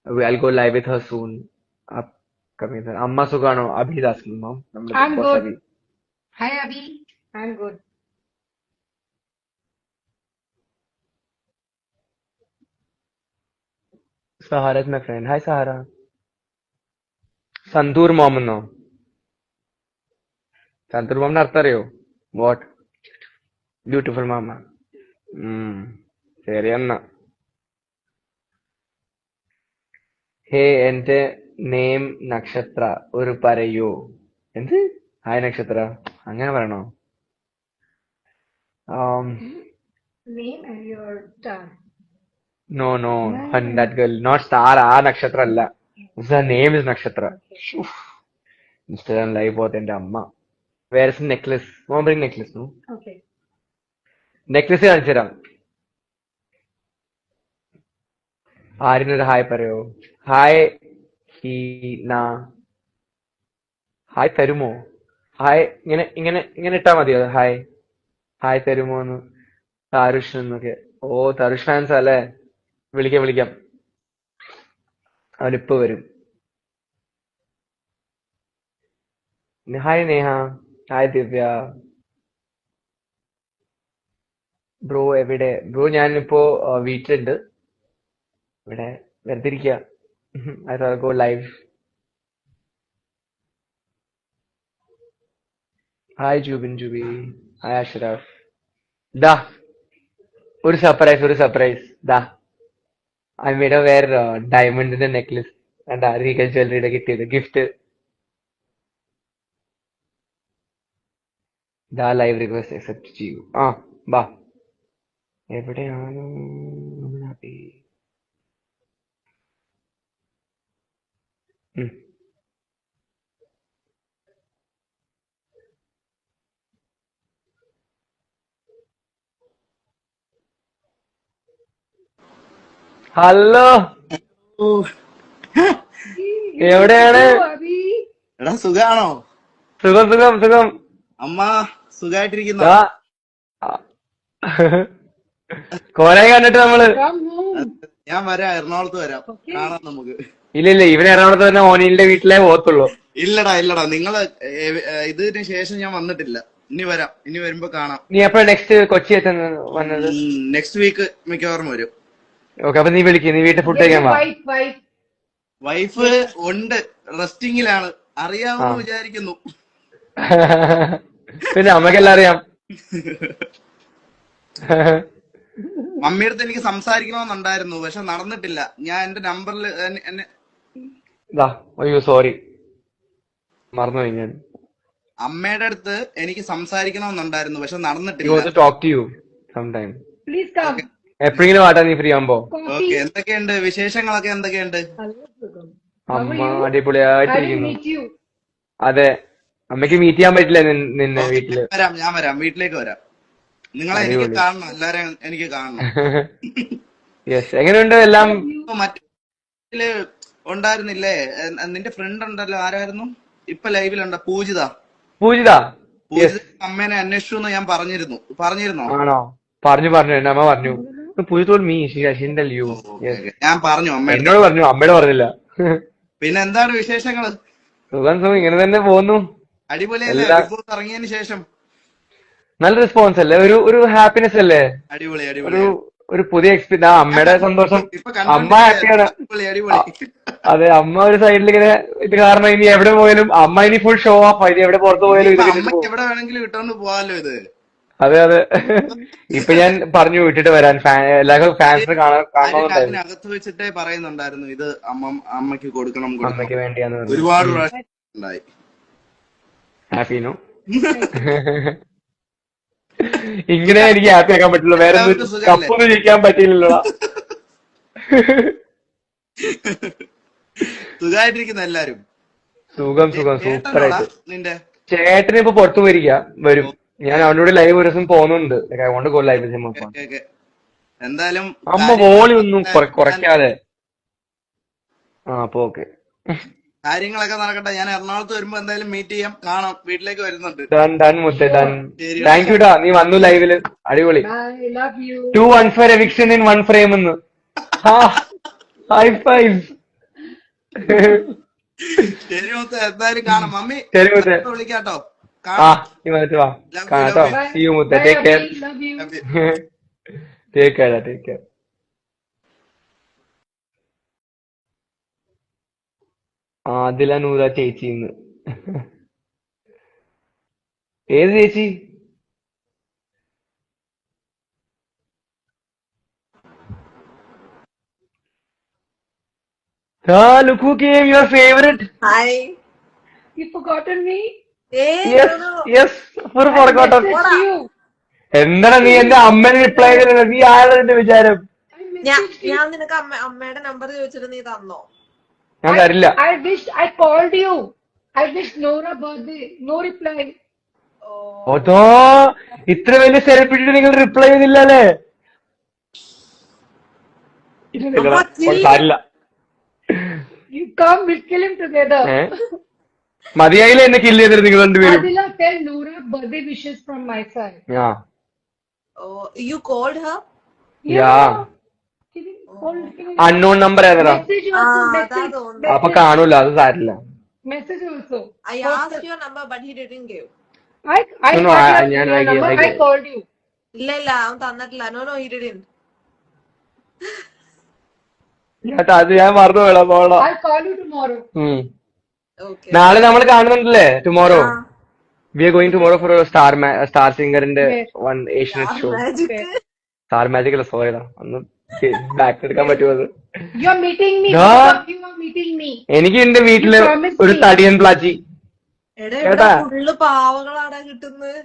I'll go live with her soon. Upcoming. Amma Sugano, Abhi is asking, mom. Number I'm boss good. Abhi. Hi, Abhi. I'm good. Sahara is my friend. Hi, Sahara. Santur mom no. Santur mom na arthareo. What? Beautiful mama. ശരിയെന്നാ. ഹേ എന്റെ name നക്ഷത്ര ഒരു പറയൂ. എന്ത്? Hi നക്ഷത്ര. അങ്ങനെ പറയണോ? Name and your star. No no that girl. Not star. ആ നക്ഷത്ര അല്ല. The name is നക്ഷത്ര. ഇൻസ്റ്റാഗ്രാം ലൈവ് പോയിട്ട് എന്റെ അമ്മ. Where is necklace? മോൻ bring necklace no? Okay. Necklace കാണിച്ചു തരാം. ആരിനൊരു ഹായ് പറയോ? ഹായ് ഹീന. ഹായ് തരുമോ? ഹായ് ഇങ്ങനെ ഇങ്ങനെ ഇങ്ങനെ ഇട്ടാ മതിയോ? Hi hi തരുമോന്ന്. താരുഷ് എന്നൊക്കെ. ഓ താരുഷ് ഫാൻസ് അല്ലേ? വിളിക്കാം വിളിക്കാം. അവനിപ്പോ വരും. ഹായ് നേഹ. ഹായ് ദിവ്യ. ബ്രോ എവിടെ? ബ്രോ ഞാനിപ്പോ വീട്ടിലുണ്ട്. ഇവിടെ വെറുതെ ഇരിക്കുക. I thought I'd go live. Hi Jubin Jubi. Hi Ashraf. ദാ ഒരു സർപ്രൈസ് ഒരു സർപ്രൈസ്. ദാ ഐ മേഡ് എ വെയർ ഡയമണ്ടിന്റെ നെക്ലസ്. കണ്ടാ റീഗൽ ജ്വല്ലറിയുടെ കിട്ടിയത് ഗിഫ്റ്റ്. ദാ ലൈവ് റിക്വസ്റ്റ് അക്സെപ്റ്റ് ചെയ്യൂ. ബാ. എവിടെയാണ് നമ്മുടെ അബി? ഉം. ഹലോ ഓ, You എവിടെയാണ്? too, Abhi. എടാ സുഖാണോ? സുഖം സുഖം സുഖം. അമ്മ സുഖായിട്ടിരിക്കുന്നോ? ദാ കൊറേ കണ്ടിട്ട് നമ്മള്. Come home. ഞാൻ വരാം, എറണാകുളത്ത് വരാം, Okay. കാണാം നമുക്ക്. ഇല്ല ഇല്ല, ഇവന് എറണാകുളത്ത് തന്നെ ഓനിന്റെ വീട്ടിലേ പോകത്തുള്ളൂ. ഇല്ലടാ നിങ്ങള് ഇതിന് ശേഷം ഞാൻ വന്നിട്ടില്ല. ഇനി വരാം, ഇനി വരുമ്പോ കാണാം. നീ എപ്പോഴാ നെക്സ്റ്റ് കൊച്ചി എത്തുന്ന വന്നത്? നെക്സ്റ്റ് വീക്ക് മിക്കവാറും വരും. ഓക്കെ, അപ്പൊ നീ വിളിക്ക്. നീ വീട്ടിൽ ഫുഡ് Get കഴിക്കാൻ your വാ. wife. വൈഫ് ഉണ്ട്, റെസ്റ്റിംഗിലാണ്, ആ അറിയാമെന്ന് വിചാരിക്കുന്നു. പിന്നെ അമ്മക്കെല്ലാം അറിയാം. മമ്മിയടുത്ത് എനിക്ക് സംസാരിക്കണമെന്നുണ്ടായിരുന്നു, പക്ഷെ നടന്നിട്ടില്ല. ഞാൻ എന്റെ നമ്പറിൽ എന്നെ ദാ, അയ്യോ സോറി, മറന്നുപോയി ഞാൻ. അമ്മയുടെ അടുത്ത് എനിക്ക് സംസാരിക്കണമെന്നുണ്ടായിരുന്നു, പക്ഷെ He നടന്നിട്ടില്ല. wants to talk to you sometime. Please come. Okay എപ്പോഴെങ്കിലും വാട്ടാ നീ ഫ്രീ ആവുമ്പോ. Okay, Coffee. എന്തൊക്കെയുണ്ട് വിശേഷങ്ങളൊക്കെ? എന്തൊക്കെയുണ്ട്? Hello, Sugam. How are അമ്മ you? I didn't അടിപൊളിയായിട്ടിരിക്കുന്നു. meet you. അതെ, അമ്മയ്ക്ക് മീറ്റ് ചെയ്യാൻ പറ്റില്ല നിന്നെ ഓക്കെ, വീട്ടില്. ഞാൻ വരാം, വീട്ടിലേക്ക് വരാം. നിങ്ങളെ എനിക്ക് അടിപൊളി. കാണണം, എല്ലാരെയും എനിക്ക് കാണണം. യെസ്, എങ്ങനെയുണ്ട് എല്ലാം? Love you. മറ്റേ ഉണ്ടായിരുന്നില്ലേ നിന്റെ ഫ്രണ്ട് ഉണ്ടല്ലോ, ആരായിരുന്നു? ഇപ്പൊ ലൈവിലുണ്ടോ? പൂജിത. പൂജിത. യെസ്. അമ്മേനെ അന്വേഷിച്ചു എന്ന് ഞാൻ പറഞ്ഞിരുന്നോ? ആണോ? പറഞ്ഞു എന്റെ അമ്മ പറഞ്ഞു. പൂജ told me, she didn't tell you. Okay, Yes. ഞാൻ പറഞ്ഞു അമ്മയുടെ. എന്നോട് പറഞ്ഞു, അമ്മയോട് പറഞ്ഞില്ല. പിന്നെ എന്താണ് വിശേഷങ്ങള്? സുഖം ഇങ്ങനെ തന്നെ പോകുന്നു. അടിപൊളിയല്ലേ എല്ലാ ബിഗ് ബോസ് ഇറങ്ങിയതിന് ശേഷം? നല്ല റെസ്പോൺസ് അല്ലേ? ഒരു ഹാപ്പിനെസ് അല്ലേ? അടിപൊളി ഒരു അടിപൊളി. ഒരു പുതിയ എക്സ്പീരിയൻസ്. അമ്മയുടെ സന്തോഷം. ഇപ്പൊ അമ്മ കണ്ടോണ്ടിരിക്കുകയായിരുന്നു. ഹാപ്പിയാണ്. അടിപൊളി അടിപൊളി. അതെ, അമ്മ ഒരു സൈഡിൽ ഇങ്ങനെ. ഇത് കാരണം ഇനി എവിടെ പോയാലും അമ്മ ഇനി ഫുൾ ഷോ ഓഫ്. ഇത് എവിടെ പുറത്തു പോയാലും ഇത് ഇനിയിപ്പൊ കിട്ടിട്ട് അമ്മയ്ക്ക് പോകും. എവിടെ വേണമെങ്കിലും ഇട്ടോണ്ട് പോവാലോ ഇത്. അതെ. ഇപ്പൊ ഞാൻ പറഞ്ഞു വിട്ടിട്ട് വരാൻ. എല്ലാവർക്കും ഫാൻസിന് കാണണമെന്നുണ്ടായിരുന്നു. അതിനകത്ത് വെച്ചിട്ടേ പറയുന്നുണ്ടായിരുന്നു, ഇത് അമ്മയ്ക്ക് കൊടുക്കണം. അമ്മയ്ക്ക് വേണ്ടിയാന്ന് പറഞ്ഞു. ഒരുപാട് പ്രാവശ്യം ഉണ്ടായി. ഹാപ്പിനോ? ഇങ്ങനെ എനിക്ക് ഹാപ്പി ആക്കാൻ പറ്റുള്ളൂ. വേറെ എല്ലാവർക്കും സുഖല്ലേ? കപ്പൊന്നും ജയിക്കാൻ പറ്റിയില്ലല്ലോടാ. സുഖമായിട്ടിരിക്കുന്ന എല്ലാരും? സുഖം സൂപ്പർ ചേട്ടനോടാ ആയിട്ട്. നിന്റെ? ചേട്ടന് ഇപ്പൊ പുറത്തു വരും. ഞാൻ അവനോട് ലൈവ് ഒരു ദിവസം പോകുന്നുണ്ട്. I won't go live with him. Okay, okay. എന്തായാലും അമ്മ വോളി ഒന്നും കുറയ്ക്കാതെ. അപ്പൊ ഓക്കെ. കാര്യങ്ങളൊക്കെ നടക്കട്ടെ. ഞാൻ എറണാകുളത്ത് വരുമ്പോ എന്തായാലും മീറ്റ് ചെയ്യാം, കാണാം, വീട്ടിലേക്ക് വരുന്നുണ്ട്. ഡൺ മുത്തേ ഡൺ. ശരി. താങ്ക് യു ടാ, നീ വന്നു ലൈവില്. അടിപൊളി. I love you. 2 unfair eviction in 1 frame എന്ന്. High five. ശരി മുത്ത, എന്തായാലും കാണാം. മമ്മി ശരി മുത്തേ. വിളിക്കാട്ടോ. ആ കാണാം. നീ വന്നിട്ട് വാ. Love you, കാണാട്ടോ. love you. Bye. See you മുത്തേ. Bye, Take care. Abhi. Love you. Love you. Take care. Take care. Adila Noora ചേച്ചിന്ന്. ഏത് ചേച്ചി? Look who came, your favorite. Hi. You forgotten me? Yes, yes, for I forgotten. messaged you. എന്താണ് നീ എന്റെ അമ്മന് reply ചെയ്തില്ല? നീ ആരാണ് എന്റെ വിചാരം? I messaged you. ഞാൻ നിനക്ക് അമ്മയുടെ നമ്പർ ചോദിച്ചിട്ട് നീ തന്നോ? ഞാൻ തരില്ല. I wished I called you. I wished Nora birthday. No reply. ഓ, അതോ ഇത്ര വലിയ സെലിബ്രിറ്റി നിങ്ങൾ റിപ്ലൈ ചെയ്തില്ല അല്ലേ? തരില്ല. You come, we'll kill him together. മതിയായില്ല എന്നെ കില്ല് ചെയ്തിട്ട് നിങ്ങൾ രണ്ടുപേരും. Adila, tell Nora birthday wishes from my side. ഓ, you called her? Unknown number ഏതാ? Message ആ, also. അതാ Message. തോന്നുന്നു. അപ്പൊ കാണൂല, അത് സാരില്ല. Message also. I asked your number but he didn't give. I No, no, got I- your I gave- number. I I gave. called you. ഇല്ല ഇല്ല അവൻ തന്നിട്ടില്ല. No, he didn't. അത് ഞാൻ മറന്നു പോയടാ പോളാ. I'll call you tomorrow. Okay. നാളെ നമ്മൾ കാണുന്നുണ്ടല്ലേ? ടുമോറോ ആ, we are going tomorrow for star സിംഗറിന്റെ Yes. One Asianet show. magic. Star magic അല്ല, സോറിടാ, അന്ന് ബാക്ക് എടുക്കാൻ പറ്റുമോ? അത് You're meeting me. No. Both of you are meeting me. എനിക്ക് എന്റെ വീട്ടില് You promised ഒരു me. തടിയൻ പ്ലാച്ചി. എടാ കേട്ടാ? ഇവിടെ ഫുള്ള് പാവകളാടാ കിട്ടുന്നത്.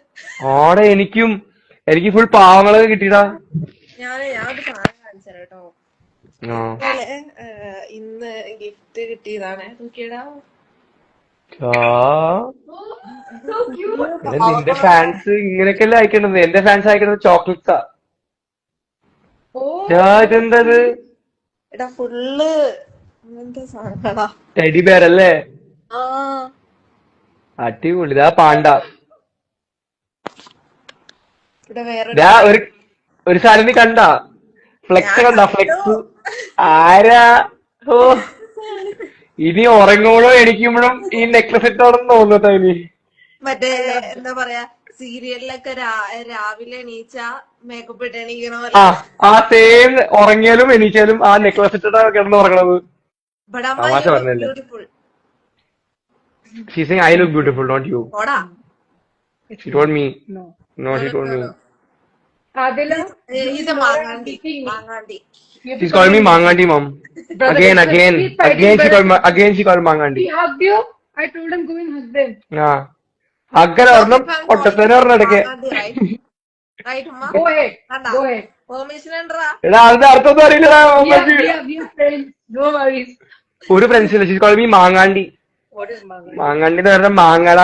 ഓടെ എനിക്ക് ഫുൾ പാവങ്ങളൊക്കെ കിട്ടിയടാ. ഞാൻ ഒരു സാധനം കാണിച്ചു തരാം കേട്ടോ. ഇന്നലെ, ഇന്ന് ഗിഫ്റ്റ് കിട്ടിയതാണ്. നോക്കിയടാ. So cute. നിന്റെ ഫാൻസ് ഇങ്ങനെയൊക്കെയല്ലേ അയക്കണത്? എന്റെ ഫാൻസ് അയക്കണത് ചോക്ലേറ്റ്സാ. Oh. ഇതെന്തത്? എടാ ഫുള്ള് അങ്ങനത്തെ സാധനങ്ങളാ. ടെഡി ബെയർ അല്ലേ? ആ, അടിപൊളി. ഇതാ പാണ്ട. ഇവിടെ വേറെ ഇതാ ഒരു സാധനം നീ കണ്ട? ഫ്ലെക്സ് കണ്ട? ഫ്ലെക്സ് ആരാ? ഓ, ഇനി ഉറങ്ങുമ്പോഴോ എണിക്കുമ്പോഴും ഈ നെക്ലസ് ഇട്ടോടെന്ന് തോന്നുന്നു ഇനി. മറ്റേ എന്താ പറയാ, സീരിയലിലൊക്കെ രാവിലെ എണീച്ച മേക്കപ്പ് ഇട്ട് എണീക്കണ പോലെ. ആ സെയിം ഉറങ്ങിയാലും എണീച്ചാലും ആ നെക്ലസ് ഇട്ടിട്ടാ കിടന്ന് ഉറങ്ങണത്. But അമ്മ തമാശ പറഞ്ഞല്ലേ? Beautiful. She saying I look beautiful, not you. ഓടാ. She told me. No. No, she told me. Adila. ഇത് മാങ്ങാണ്ടി. മാങ്ങാണ്ടി. She's called me Mangandi, mom. Brother, Again, let's again, keep fighting, again. She brother. called Mangandi. He hugged you. I told him go and hug them. അങ്ങനെ ഒരെണ്ണം പൊട്ടത്തേനെ ഒരെണ്ണം ഇടയ്ക്ക്. Right അമ്മ. Go ahead. കണ്ടാ? Go ahead. Permission ഉണ്ടറാ. എടാ അതിന്റെ അർത്ഥമൊന്നും അറിയില്ലടാ. We are friends. No worries. ഒരു friends ഇല്ല. She's called me Mangandi. What is Manga? മാങ്ങാണ്ടി എന്ന് പറഞ്ഞ മാങ്ങട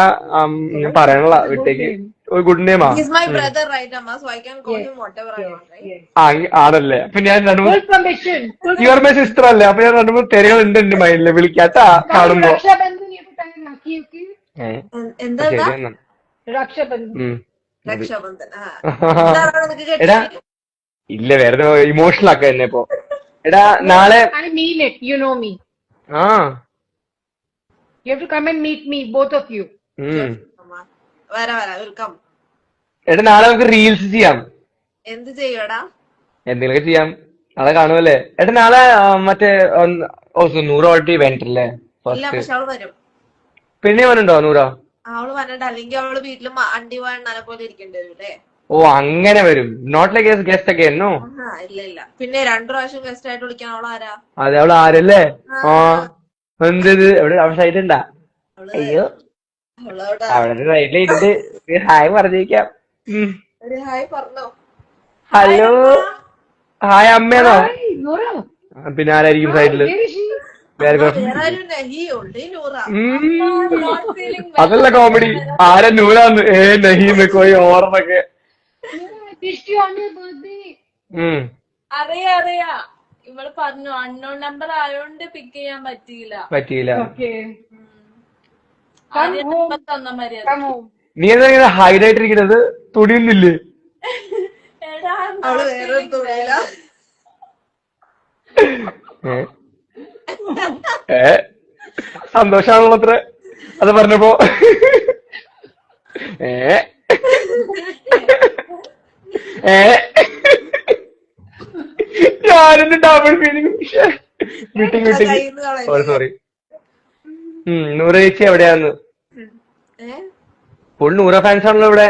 ഞാൻ പറയണല്ല വീട്ടേക്ക്. ഒരു good നെയിമാ. He's my brother, right അമ്മ? So I can call him whatever I want, right? Yes. ആണല്ലേ? അപ്പൊ ഞാൻ രണ്ടു മൂന്ന് Full permission. Full your my sister അല്ലേ? അപ്പൊ ഞാൻ രണ്ടു മൂന്ന് തെരകൾ ഉണ്ട് എന്റെ മൈൻഡില്. വിളിക്കാട്ടാ കാണുമ്പോ. Raksha Bandhan, you have to tie Rakhi, okay? എന്താ ശരി എന്നാ. Raksha Bandhan. രക്ഷാബന്ധൻ. എന്താണ് നിനക്ക് എടാ കെട്ടി? ഇല്ല, വെറുതെ ഇമോഷണൽ ആക്ക എന്നെ ഇപ്പൊ. എടാ നാളെ I mean it. You know me. ആ You have to come and meet me, both of you. വരാ വെൽക്കം. എടാ നാളെ നമുക്ക് റീൽസ് ചെയ്യാം. എന്ത് ചെയ്യടാ? എന്തെങ്കിലുമൊക്കെ ചെയ്യാം. നാളെ കാണുമല്ലേ? എടാ നാളെ മറ്റേ 100 ഓൾറെഡി ഇവന്റ് അല്ലേ? ഇല്ല, പക്ഷെ അവള് വരും. പിന്നെ അവനുണ്ടോ 100? അവള് വരണ്ട, അല്ലെങ്കിൽ അവള് വീട്ടില് അണ്ടി വാഴനെ പോലെ ഇരിക്കേണ്ടി വരും അല്ലേ? ഓ അങ്ങനെ വരും. നോട്ട് ലൈക്ക് ഗസ്റ്റ് ഒക്കെ എന്നോ? ഇല്ല. പിന്നെ 2 പ്രാവശ്യം ഗസ്റ്റ് ആയിട്ട് വിളിക്കാൻ അവളാരാ? അതെ, അവള് ആരല്ലേ? എന്തത് എവിടെ സൈറ്റുണ്ടാ? അയ്യോ, അവിടെ റൈറ്റിലിട്ട് ഹായ് പറഞ്ഞേക്കാം. ഒരു ഹായ് പറഞ്ഞോ. ഹലോ, ഹായ് അമ്മയാണോ? Hi, Nora. പിന്നെ ആരായിരിക്കും സൈഡില്? Where is she? വേറെ ആരും നഹി ഉള്ളി നൂറ. അതല്ല കോമഡി. ആരാ നൂരാന്ന്? നഹീന്ന് കോയി ഓർമ്മൊക്കെ. Nora, I wished you on your birthday. അറിയാ ഇവള് പറഞ്ഞു അൺനോൺ നമ്പർ ആയോണ്ട് പിക്ക് ചെയ്യാൻ പറ്റിയില്ല. Okay. ആദ്യം Come home. number തന്ന മര്യാദ. Come home. നീ എന്താ ഇങ്ങനെ ഹൈഡ് ആയിട്ടിരിക്കുന്നത്? തുണിയൊന്നില്ലേ? എടാ, അവള് വേറെ തൊഴില. സന്തോഷാണല്ലോ അത്ര അത് പറഞ്ഞപ്പോ. ഏ ഏ ഞാനെന്റെ ഡബിൾ ഫീലിംഗ്. Meeting meeting. കയ്യിന്ന് സോറി കളയല്ലേ. സോറി. നൂറ് ചേച്ചി എവിടെയാന്ന് ഏ ഫുൾ നൂറ ഫാൻസ് ആണല്ലോ ഇവിടെ.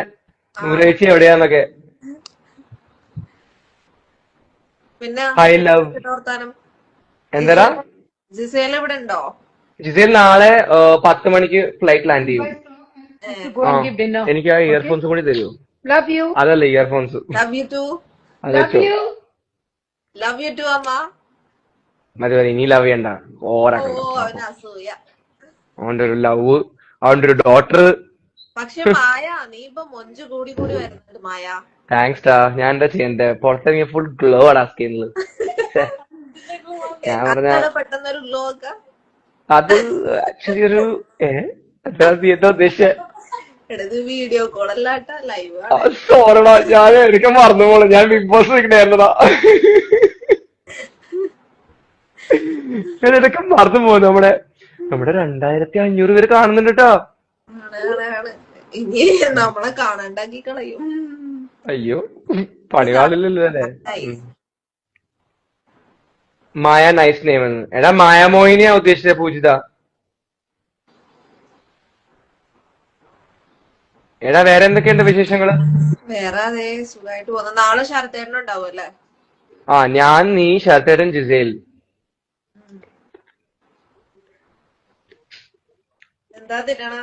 ആ നൂറ് ചേച്ചി എവിടെയാന്നൊക്കെ. പിന്നെ ഐ ലവ്. വർത്താനം. എന്താടാ ജിസേൽ ഇവിടെ ഉണ്ടോ? ജിസേൽ നാളെ 10 മണിക്ക് ഫ്ലൈറ്റ് ലാൻഡ് ചെയ്യും. To go ആ and give dinner. എനിക്ക് ആ Okay? ഇയർഫോൺസ് കൂടി തരുമോ? Love you. അതല്ല ഇയർഫോൺസ് ലവ് യു ടു. അത് Love വെച്ചോ. you. ലവ് യു ടു അമ്മ. മതി മതി ഇനി ലവ് ചെയ്യണ്ട. ഓ ഓവറാക്കണ്ട. അവന് അസൂയ. അവന്റെ ഒരു ലവ്, അവന്റെ ഒരു ഡോട്ടർ. പക്ഷെ മായ നീ ഇപ്പൊ മൊഞ്ച് കൂടി കൂടി വരുന്നുണ്ട് മായ. താങ്ക്സ് ടാ. ഞാൻ എന്താ ചെയ്യണ്ടേ? പുറത്തിറങ്ങിയ ഫുൾ ഗ്ലോ ആണ് സ്കിന്നില്. ഞാൻ പറഞ്ഞ അതാണ് പെട്ടെന്നൊരു ഗ്ലോ ഒക്കെ. അത് ആക്ച്വലി ഒരു എന്താ ഉദ്ദേശിച്ച. എടുത്ത് വീഡിയോ കോൾ അല്ലാട്ട ലൈവ് ആണ്. സോറടാ ഞാൻ എനിക്ക് മറന്നു പോളെ. ഞാൻ ബിഗ് ബോസ് നിൽക്കണേർന്നതാ. ഞാൻ ഇതൊക്കെ മറന്നു പോകും. നമ്മുടെ 2500 പേര് കാണുന്നുണ്ട് കേട്ടോ. ആണ്. ഇനി നമ്മളെ കാണാണ്ടാക്കി കളയും. അയ്യോ പണി കാണില്ലല്ലോ അല്ലേ. Nice. മായ നൈസ് നെയിം എന്ന്. എടാ മായ മോഹിനിയാ ഉദ്ദേശിച്ചത് പൂജിത. എടാ വേറെ എന്തൊക്കെയുണ്ട് വിശേഷങ്ങള്? വേറെ അതെ സുഖമായിട്ട് പോകുന്നു. നാളെ ശരത്തേട്ടൻ ഉണ്ടാവും അല്ലേ? ആ ഞാൻ, നീ, ശരത്തേടൻ, ജിസേൽ. എന്താ തിന്നണ?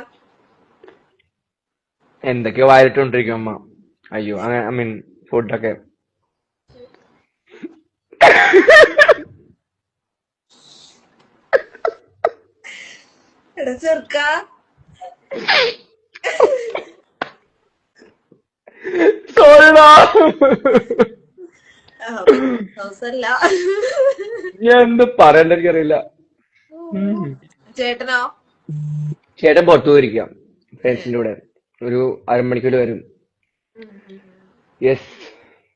എന്തൊക്കെയോ വായിട്ടോണ്ടിരിക്കും അമ്മ. അയ്യോ അങ്ങനെ ഐ മീൻ ഫുഡൊക്കെ. എടാ ചെറുക്ക സോറിടാ. ഹൗസല്ല. ഞാൻ എന്ത് പറയണ്ട എനിക്കറിയില്ല. ചേട്ടനോ? ചേട്ടൻ പുറത്തു പോയിരിക്കാം ഫ്രണ്ട്സിന്റെ കൂടെ. ഒരു അരമണിക്കൂർ വരും. യെസ്.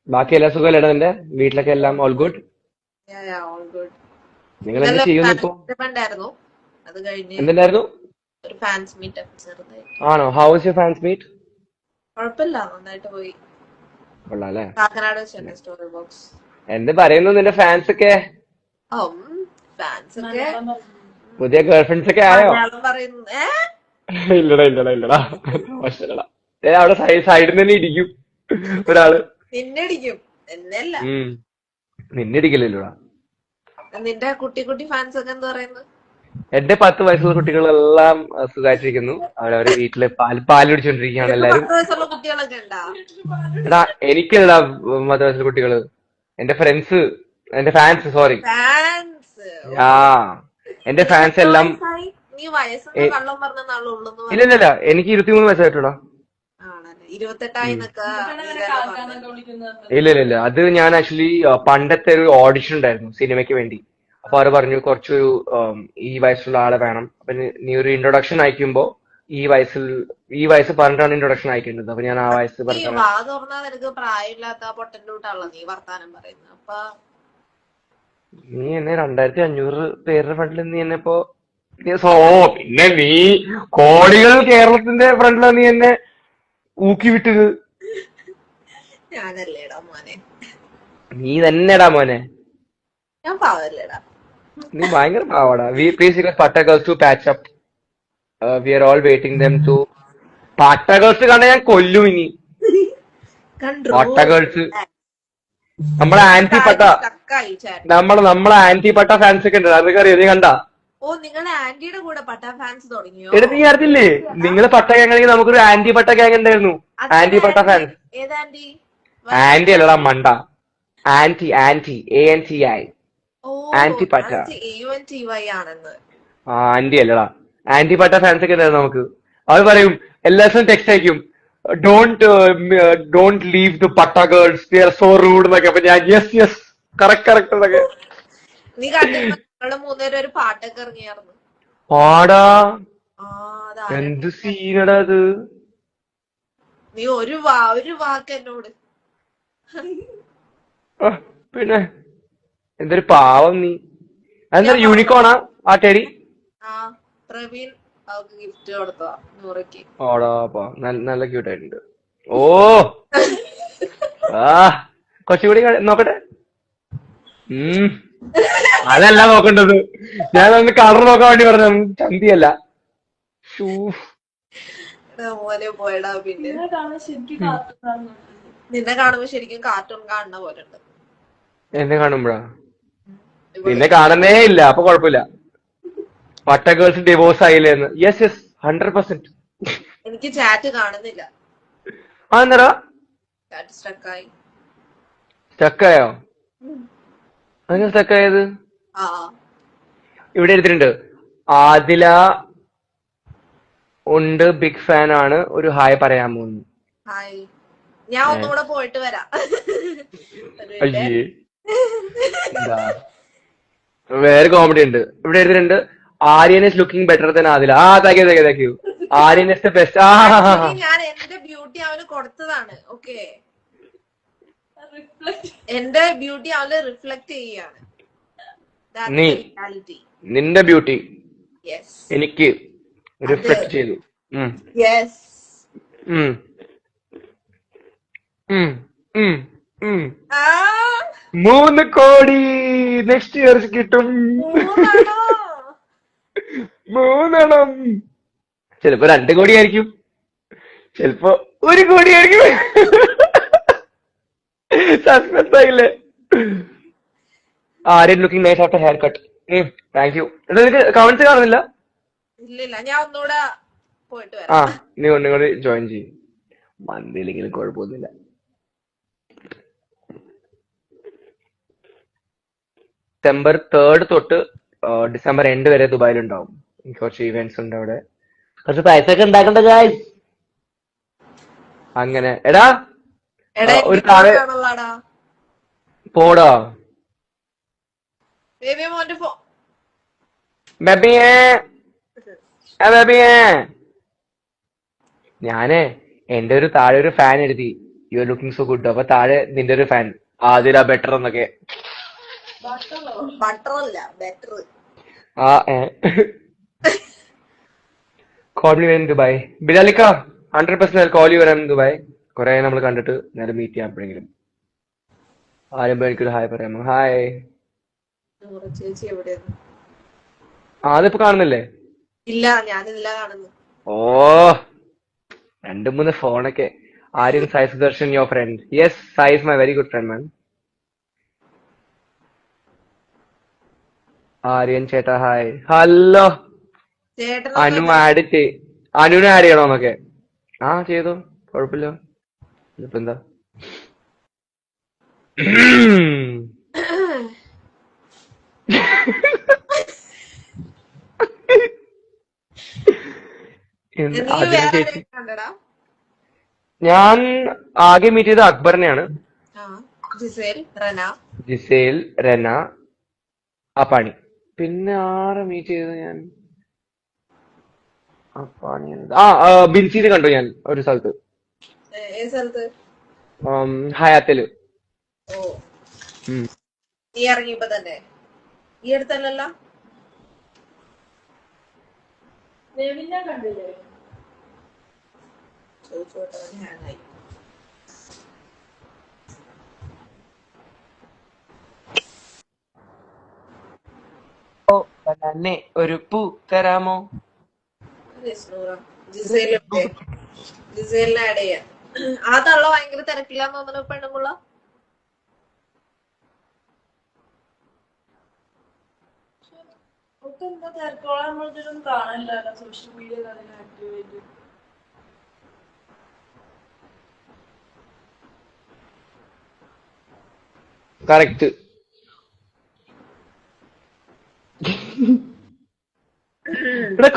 ബാക്കി എല്ലാ സുഖമല്ലേടാ നിന്റെ വീട്ടിലൊക്കെ? എല്ലാം ഓൾ ഗുഡ്? All good. നിങ്ങൾ എന്ത് ചെയ്യുന്നു ഇപ്പൊ? ഉണ്ടായിരുന്നു, അത് കഴിഞ്ഞ് എന്തുണ്ടായിരുന്നു? ഒരു ഫാൻസ് മീറ്റ് ചെറുതായി. ആണോ? How was your fans meet? കുഴപ്പമില്ല, നന്നായിട്ട് പോയി. കൊള്ളാം അല്ലേ? കാക്കനാട് വെച്ചല്ലേ സ്റ്റോറി ബോക്സ്. എന്ത് പറയുന്നു നിന്റെ ഫാൻസ് ഒക്കെ? ഫാൻസ് ഒക്കെ പുതിയ ഗേൾഫ്രണ്ട്സ് ഒക്കെ ആയോ? മലയാളം പറയുന്നു. ഇല്ലടാ മോശമല്ലടാ. അവിടെ സൈഡിൽ തന്നെ ഇരിക്കും ഒരാള്. നിന്നടിക്കും എന്നല്ല. നിന്നിടിക്കില്ലല്ലോടാ. നിന്റെ കുട്ടി കുട്ടി ഫാൻസ് ഒക്കെ എന്താ പറയുന്നത്? എന്റെ 10 വയസ്സുള്ള കുട്ടികളെല്ലാം സുഖമായിട്ടിരിക്കുന്നു. അവരവരെ വീട്ടില് പാല് പിടിച്ചോണ്ടിരിക്കുകയാണ് എല്ലാരും. 10 വയസ്സുള്ള കുട്ടികളൊക്കെ ഉണ്ടാ? എടാ എനിക്കല്ലടാ 10 വയസ്സുള്ള കുട്ടികള്. എന്റെ ഫ്രണ്ട്സ്, എന്റെ ഫാൻസ്, സോറി. ഫാൻസ്. ആ എന്റെ ഫാൻസ് എല്ലാം. നീ വയസ്സൊന്നും കള്ളം പറഞ്ഞ നാളുള്ളൂ. ഇല്ല എനിക്ക് 23 വയസ്സായിട്ടോടാ. ആണല്ലേ? 28 ഇല്ല അത് ഞാൻ ആക്ച്വലി പണ്ടത്തെ ഒരു ഓഡിഷൻ ഉണ്ടായിരുന്നു സിനിമയ്ക്ക് വേണ്ടി. അപ്പൊ അവര് പറഞ്ഞു കുറച്ചൊരു ഈ വയസ്സുള്ള ആളെ വേണം. അപ്പൊ നീ ഒരു ഇൻട്രൊഡക്ഷൻ അയക്കുമ്പോ ഈ വയസ്സ് പറഞ്ഞിട്ടാണ് ഇൻട്രൊഡക്ഷൻ അയക്കേണ്ടത്. അപ്പൊ ഞാൻ ആ വയസ്സ് നീ പറഞ്ഞ. വാ തുറന്നാ നിനക്ക് പ്രായമില്ലാത്ത പൊട്ടന്റെ കൂട്ടാണല്ലോ നീ വർത്താനം പറയുന്നത്. അപ്പൊ നീ എന്നെ 2500 പേരുടെ ഫ്രണ്ടിൽ നീ എന്നെ ഇപ്പോ പിന്നെ നീ കോടികൾ കേരളത്തിന്റെ ഫ്രണ്ടിലാണ് നീ എന്നെ ഊക്കി വിട്ടത്. ഞാനല്ലേടാ മോനെ. നീ തന്നെടാ മോനെ. ഞാൻ പാവല്ലേടാ. നീ ഭയങ്കര പാവാടാ. Please request Patta girls to patch up. We are all waiting them to. Patta girls കണ്ട ഞാൻ കൊല്ലും ഇനി. Patta girls നമ്മളെ ആന്റി പട്ട, നമ്മളെ ആന്റി പട്ട ഫാൻസ് ഒക്കെ ഉണ്ട്. അതൊക്കെ അറിയോ? നീ കണ്ടാ? ഓ നിങ്ങളുടെ ആന്റിയുടെ കൂടെ പട്ട ഫാൻസ് തുടങ്ങിയോ? എടാ നീ അറിഞ്ഞില്ലേ? നിങ്ങള് പട്ട ഗ്യാങ് ആണെങ്കിൽ നമുക്കൊരു ആന്റി പട്ട ഗ്യാങ് ഉണ്ടായിരുന്നു. ആന്റി പട്ട ഫാൻസ്. ഏത് ആന്റി? ആന്റി അല്ലടാ മണ്ട. Anti ANTI. ആന്റി പട്ട. ANTY ആണെന്ന്. ആന്റി അല്ലടാ, ആന്റി പട്ട ഫാൻസ് ഒക്കെ ഉണ്ടായിരുന്നു നമുക്ക്. അവർ പറയും എല്ലാ ദിവസവും ടെക്സ്റ്റ് അയക്കും, ഡോണ്ട് ലീവ് ദ പട്ട girls, they are so rude എന്നൊക്കെ. അപ്പൊ ഞാൻ യെസ് കറക്റ്റ് എന്നൊക്കെ. നീ കണ്ടിരുന്നോ? നിങ്ങള് 3 പേരും ഒരു പാട്ടൊക്കെ ഇറങ്ങിയായിരുന്നു. പാടാ എന്ത് സീനടാ അത്. നീ ഒരു വാക്ക് എന്നോട്. പിന്നെ എന്തൊരു പാവം നീ. അതെന്താ യൂണിക്കോണാ ആ ടെടി? ആ പ്രവീൺ അവൾക്ക് ഗിഫ്റ്റ് കൊടുത്തതാ നൂറയ്ക്ക്. ഓടാപ്പാ നല്ല ക്യൂട്ട് ആയിട്ടുണ്ട്. ഓ ആ കുറച്ചുകൂടി നോക്കട്ടെ. അതല്ല നോക്കേണ്ടത്, ഞാനൊന്ന് കളർ നോക്കാൻ വേണ്ടി പറഞ്ഞു, ചന്തിയല്ല. ഷൂ. മോനെ പോയടാ. പിന്നെ നിന്നെ കാണാൻ ശരിക്കും കാത്തുനിന്നു. നിന്നെ കാണുമ്പോ ശരിക്കും കാർട്ടൂൺ കാണുന്ന പോലെ ഉണ്ട്. എന്നെ കാണുമ്പോഴാ? ഇവള് നിന്നെ കാണുന്നേ ഇല്ല, അപ്പൊ കുഴപ്പമില്ല. പട്ട ഗേൾസ് ഡിവോഴ്സ് ആയില്ലേന്ന്? യെസ് 100%. എനിക്ക് ചാറ്റ് കാണുന്നില്ല. ആ എന്നടാ ചാറ്റ് സ്റ്റക്കായി. സ്റ്റക്കായോ? അങ്ങനെ സ്റ്റക്കായത്? ആ ഇവിടെ എടുത്തിട്ടുണ്ട്. ആദില ഉണ്ട്, ബിഗ് ഫാൻ ആണ്, ഒരു ഹായ് പറയാമോ? ഹായ്. ഞാൻ ഒന്നുകൂടെ പോയിട്ട് വരാം. ഒരു minute. അയ്യേ, എന്താ വേറെ കോമഡി ഉണ്ട്. ഇവിടെ എടുത്തിട്ടുണ്ട്. Aryan is looking better than Adila. ആ thank you. Aryan is the best. Actually, ഞാൻ എന്റെ ബ്യൂട്ടി അവന് കൊടുത്തതാണ്. ഓക്കെ, റിഫ്ലക്ട് എന്റെ ബ്യൂട്ടി അവന് റിഫ്ലക്ട് ചെയ്യാണ്. That's നീ the reality. നിന്റെ ബ്യൂട്ടി Yes. എനിക്ക് റിഫ്ലക്ട് ചെയ്തു. Yes. ഉം. ഉം. ഉം. ഉം. ആ 3 കോടി നെക്സ്റ്റ് ഇയർ കിട്ടും. മൂന്നാണോ? 3 ചിലപ്പോ 2 കോടി ആയിരിക്കും, ചിലപ്പോ 1 കോടി ആയിരിക്കും. സസ്പെൻസ് ആയില്ലേ? Aryan looking nice after hair cut. Thank you. നിനക്ക് കമന്റ്സ് കാണുന്നില്ല? ഇല്ലില്ല, ഞാൻ ഒന്നുകൂടെ പോയിട്ട് ആ, വരാം. നീ ഒന്നുകൂടി ജോയിൻ ചെയ്യും. മന്തിയില്ലെങ്കിലും കുഴപ്പമൊന്നുമില്ല. December 3rd തൊട്ട് December end വരെ ദുബായിലുണ്ടാവും. എനിക്ക് കുറച്ച് ഇവന്റ്സ് ഉണ്ട് അവിടെ, കുറച്ച് പൈസ ഒക്കെ ഉണ്ടാക്കണ്ട ഗായ്സ്. അങ്ങനെ എടാ എടാ ഒരു എനിക്ക് താഴെ കാണുള്ളാടാ. പോടാ ബേബി മോന്റെ ഫോ ബേബിയേ, ബേബിയേ. ഞാനേ എന്റെ ഒരു താഴെ ഒരു ഫാൻ എഴുതി, you are looking so good. അപ്പൊ താഴെ നിന്റെ ഒരു ഫാൻ, ആദില ബെറ്റർ എന്നൊക്കെ. ബട്ടർ അല്ല ബെറ്റർ. ആ കോൾ മീ വെൻ ദുബായ്. ബിലാലിക്ക 100% കോൾ യു വെൻ ദുബായ്. കുറെ നമ്മൾ കണ്ടിട്ട് നേരെ മീറ്റ് ചെയ്യാം എപ്പോഴെങ്കിലും. ആരുമ്പോ എനിക്കൊരു ഹായ് പറയാമോ? ഹായ്. നൂറ ചേച്ചി എവിടെയാണ്? അതിപ്പോ കാണുന്നില്ലേ? ഇല്ല, ഞാനില്ല കാണുന്നു. ഓ 2-3 ഫോണൊക്കെ. Aryan Sai Sudharsan your friend? Yes, Sai is my very good friend man. Aryan ചേട്ടാ ഹായ്. ഹലോ. അനു ആഡ് അനുവിനെ ആഡ് ചെയ്യണോന്നൊക്കെ. ആ ചെയ്തു, കുഴപ്പമില്ല. ഇപ്പൊ എന്താ? നീ അതിന് വേറെ ചേച്ചി, ആരെയും കണ്ടടാ? ഞാൻ ആകെ മീറ്റ് ചെയ്ത അക്ബറിനെയാണ്. ആ ജിസേൽ, റന. ജിസേൽ, രന, അപ്പാണി. പിന്നെ ആരെ മീറ്റ് ചെയ്തത് ഞാൻ? അപ്പാണി ബിൻസീനെ കണ്ടു ഞാൻ ഒരു സ്ഥലത്ത്, ഏത് സ്ഥലത്ത്? ഹയാത്തില്. ഓ, നീ ഇറങ്ങിയപ്പോ തന്നെ? ഈ അടുത്തല്ലല്ലോ? നെവിനെ കണ്ടില്ലേ? ചോദിച്ചോട്ടെ, ഹാങ് ആയി. ഒരു പൂ തരാമോ? ജിസേലിന്റെ ജിസേലിനെ ആഡ് ചെയ്യാൻ. ആ തള്ള ഭയങ്കര തിരക്കില്ലാന്ന് തോന്നുന്നു പെണ്ണുമുള്ള. ഒക്കെ എന്താ തിരക്കോളാൻ നമ്മളിതൊന്നും കാണാനില്ല സോഷ്യൽ മീഡിയ ആക്റ്റീവായിട്ട്. കറക്റ്റ്.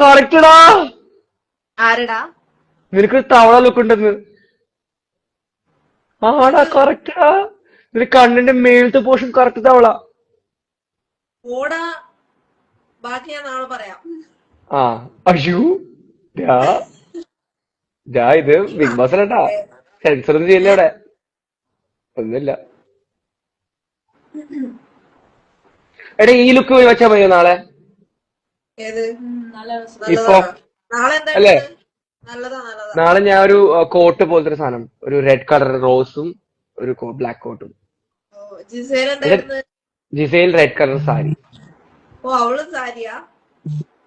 കറക്റ്റടാ. ആരടാ? നിനക്ക് തവള ലുക്ക് ഉണ്ടെന്ന്. ആടാ കറക്റ്റടാ. നിന്റെ കണ്ണിന്റെ മേലത്തെ പോർഷൻ കറക്റ്റ് തവള. ഓടാ, ബാക്കി ഞാൻ നാളെ പറയാം. ആ അയ്യോ, ഇത് ബിഗ് ബോസ് അല്ലട്ടാ, സെൻസർ ഒന്നും ചെയ്യില്ല അവിടെ, ഒന്നുമില്ല. എടാ ഈ ലുക്ക് പോയി വെച്ചാ മതിയോ നാളെ? ഏത് നല്ല രസം. ഇപ്പൊ നല്ലതാണോ? നാളെ എന്താ അല്ലേ ഇടുന്നത്? നല്ലതാ നല്ലതാ. നാളെ ഞാൻ ഒരു കോട്ട് പോലത്തെ ഒരു സാധനം, ഒരു റെഡ് കളർ റോസും ഒരു ബ്ലാക്ക് കോട്ടും. ഓ ജിസേൽ എന്താ എന്റെ ഇടുന്നത്? ജിസയിൽ റെഡ് കളർ സാരി. ഓ അവളും സാരിയാ?